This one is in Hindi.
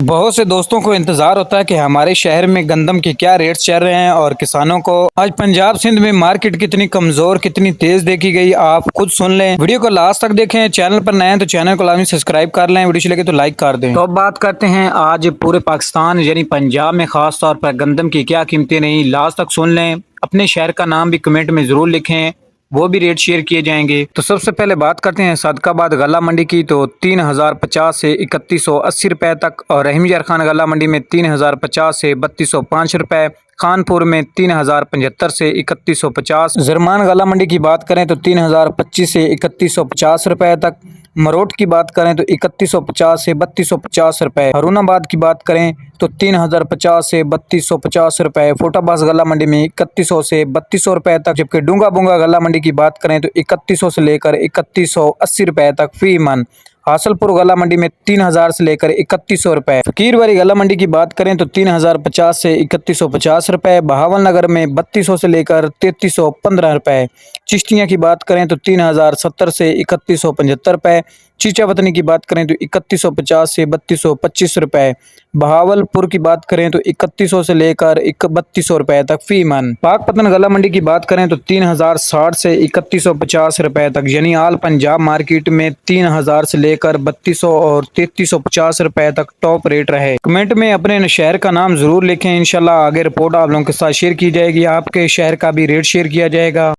बहुत से दोस्तों को इंतजार होता है कि हमारे शहर में गंदम के क्या रेट्स चल रहे हैं और किसानों को आज पंजाब सिंध में मार्केट कितनी कमजोर कितनी तेज देखी गई। आप खुद सुन लें, वीडियो को लास्ट तक देखें। चैनल पर नए हैं तो चैनल को लाजमी सब्सक्राइब कर लें, वीडियो लगे तो लाइक कर दें। तो अब बात करते हैं आज पूरे पाकिस्तान यानी पंजाब में खास तौर पर गंदम की क्या कीमतें रही। लास्ट तक सुन लें, अपने शहर का नाम भी कमेंट में जरूर लिखें, वो भी रेट शेयर किए जाएंगे। तो सबसे पहले बात करते हैं सादकाबाद गला मंडी की, तो 3050 से 3180 रुपए तक, और रहीम खान गला मंडी में 3050 से 3205 रुपए, खानपुर में 3075 से 3150। जरमान गला मंडी की बात करें तो 3025 से 3150 रुपए तक, मरोट की बात करें तो 3150 से 3250 रुपए, हरूनाबाद की बात करें तो 3050 से 3250 रुपए, फोटाबाज गला मंडी में 3100 से 3200 रुपए तक, जबकि डूंगा बुंगा गला मंडी की बात करें तो 3100 से लेकर 3180 रुपए तक फी मन। हासलपुर गला मंडी में 3000 से लेकर 3100 रुपए। फकीरवारी गला मंडी की बात करें तो 3050 से 3150 रुपए, बहावल नगर में 3200 से लेकर 3315 रुपए। चिश्तियाँ की बात करें तो 3070 से 3175 रुपए। चीचा वतनी की बात करें तो 3150 से 3225 रुपए। बहावलपुर की बात करें तो 3100 से लेकर 3200 रुपए तक फी मन। पाकपतन गला मंडी की बात करें तो 3060 से 3150 रुपए तक, यानी आल पंजाब मार्केट में 3000 से लेकर 3200 और 3350 रुपए तक टॉप रेट रहे। कमेंट में अपने शहर का नाम जरूर लिखें, इंशाल्लाह आगे रिपोर्ट आप लोगों के साथ शेयर की जाएगी, आपके शहर का भी रेट शेयर किया जाएगा।